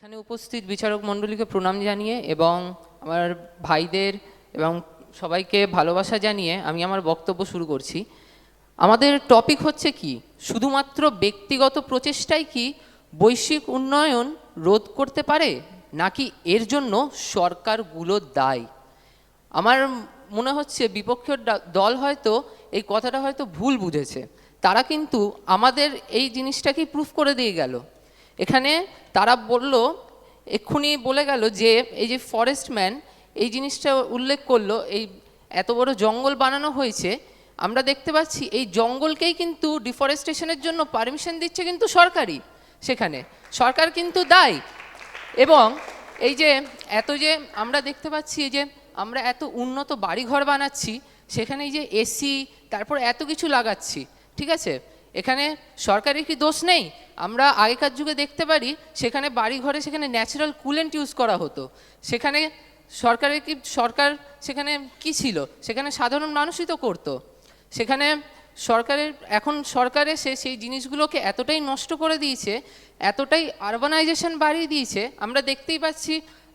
এখানে উপস্থিত বিচারক মণ্ডলীকে প্রণাম জানিয়ে এবং আমার ভাইদের এবং সবাইকে ভালোবাসা জানিয়ে আমি আমার বক্তব্য শুরু করছি। আমাদের টপিক হচ্ছে কি, শুধুমাত্র ব্যক্তিগত প্রচেষ্টাই কি বৈশ্বিক উন্নয়ন রোধ করতে পারে, নাকি এর জন্য সরকারগুলো দায়ী? আমার মনে হচ্ছে বিপক্ষের দল হয়তো এই কথাটা হয়তো ভুল বুঝেছে। তারা কিন্তু আমাদের এই জিনিসটাকেই প্রুফ করে দিয়ে গেল। এখানে তারা বলল, এক্ষুনি বলে গেল যে এই যে ফরেস্টম্যান এই জিনিসটা উল্লেখ করলো, এই এত বড় জঙ্গল বানানো হয়েছে, আমরা দেখতে পাচ্ছি এই জঙ্গলকেই কিন্তু ডিফরেস্টেশনের জন্য পারমিশন দিচ্ছে কিন্তু সরকারই, সেখানে সরকার কিন্তু দায়ী। এবং এই যে এত যে আমরা দেখতে পাচ্ছি যে আমরা এত উন্নত বাড়িঘর বানাচ্ছি, সেখানে এই যে এসি তারপর এত কিছু লাগাচ্ছি, ঠিক আছে, এখানে সরকারের কি দোষ নেই? আমরা আগেকার যুগে দেখতে পারি সেখানে বাড়িঘরে সেখানে ন্যাচারাল কুলেন্ট ইউজ করা হতো, সেখানে সরকার সেখানে কি ছিল? সেখানে সাধারণ মানুষই তো করতো। সেখানে এখন সরকার এসে সেই জিনিসগুলোকে এতটাই নষ্ট করে দিয়েছে, এতটাই আরবানাইজেশন বাড়িয়ে দিয়েছে, আমরা দেখতেই পাচ্ছি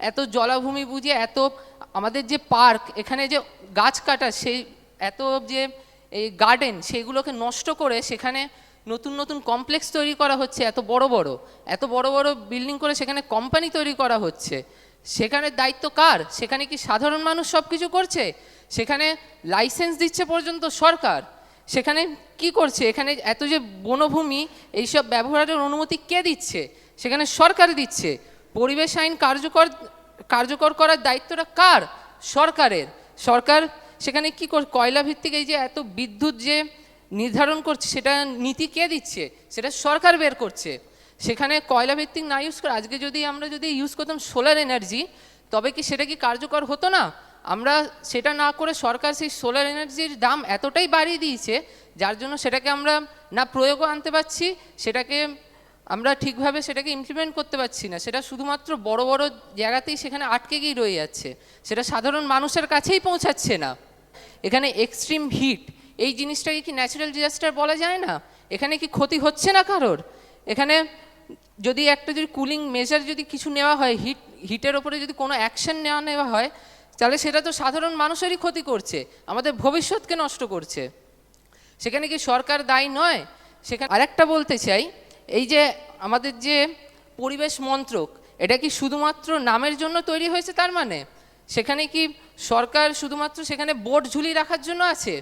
এত জলাভূমি বুঝে এত আমাদের যে পার্ক, এখানে যে গাছ কাটা, সেই এত যে এই গার্ডেন, সেইগুলোকে নষ্ট করে সেখানে নতুন নতুন কমপ্লেক্স তৈরি করা হচ্ছে, এত বড় বড় বিল্ডিং করে সেখানে কোম্পানি তৈরি করা হচ্ছে। সেখানে দায়িত্ব কার? সেখানে কি সাধারণ মানুষ সব কিছু করছে? সেখানে লাইসেন্স দিচ্ছে পর্যন্ত সরকার। সেখানে কি করছে? এখানে এত যে বনভূমি এইসব ব্যবহারের অনুমতি কে দিচ্ছে? সেখানে সরকার দিচ্ছে। পরিবেশ আইন কার্যকর করার দায়িত্বটা কার? সরকারের। সরকার সেখানে কি কয়লা ভিত্তিক এই যে এত বিদ্যুৎ যে নির্ধারণ করছে, সেটা নীতি কে দিচ্ছে? সেটা সরকার বের করছে। সেখানে কয়লা ভিত্তিক না ইউজ করে আজকে আমরা যদি ইউজ করতাম সোলার এনার্জি, তবে কি সেটা কি কার্যকর হতো না? আমরা সেটা না করে সরকার সেই সোলার এনার্জির দাম এতটাই বাড়িয়ে দিয়েছে, যার জন্য সেটাকে আমরা না প্রয়োগও আনতে পারছি, সেটাকে আমরা ঠিকভাবে সেটাকে ইমপ্লিমেন্ট করতে পারছি না। সেটা শুধুমাত্র বড় বড় জায়গাতেই সেখানে আটকে গিয়ে রয়ে যাচ্ছে, সেটা সাধারণ মানুষের কাছেই পৌঁছাচ্ছে না। এখানে এক্সট্রিম হিট, এই জিনিসটাকে কি ন্যাচারাল ডিজাস্টার বলা যায় না? এখানে কি ক্ষতি হচ্ছে না কারোর? এখানে যদি কুলিং মেজার যদি কিছু নেওয়া হয়, হিটের ওপরে যদি কোনো অ্যাকশন নেওয়া হয়, তাহলে সেটা তো সাধারণ মানুষেরই ক্ষতি করছে, আমাদের ভবিষ্যৎকে নষ্ট করছে। সেখানে কি সরকার দায়ী নয়? সেখানে আরেকটা বলতে চাই, এই যে আমাদের যে পরিবেশ মন্ত্রক, এটা কি শুধুমাত্র নামের জন্য তৈরি হয়েছে? তার মানে সেখানে কি সরকার শুধুমাত্র সেখানে বোর্ড ঝুলিয়ে রাখার জন্য আছে?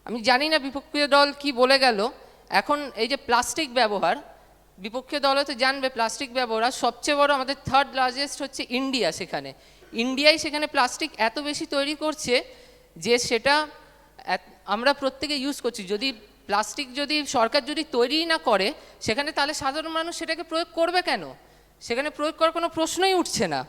আমি জানি না বিপক্ষীয় দল কি বলে গেল। এখন এই যে প্লাস্টিক ব্যবহার, বিপক্ষীয় দল হয়তো জানবে প্লাস্টিক ব্যবহার সবচেয়ে বড়, আমাদের থার্ড লার্জেস্ট হচ্ছে ইন্ডিয়া। সেখানে প্লাস্টিক এত বেশি তৈরি করছে যে সেটা আমরা প্রত্যেকে ইউজ করছি। যদি প্লাস্টিক যদি সরকার যদি তৈরিই না করে সেখানে, তাহলে সাধারণ মানুষ সেটাকে প্রয়োগ করবে কেন? সেখানে প্রয়োগ করার কোনো প্রশ্নই উঠছে না।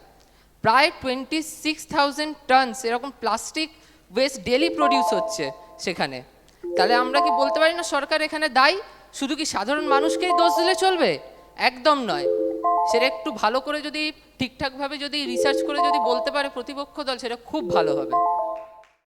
প্রায় 26,000 টনস এরকম প্লাস্টিক ওয়েস্ট ডেলি প্রডিউস হচ্ছে সেখানে। তাহলে আমরা কি বলতে পারি না সরকার এখানে দায়ী? শুধু কি সাধারণ মানুষকেই দোষ দিলে চলবে? একদম নয়। সেটা একটু ভালো করে যদি ঠিকঠাকভাবে যদি রিসার্চ করে যদি বলতে পারে প্রতিপক্ষ দল, সেটা খুব ভালো হবে।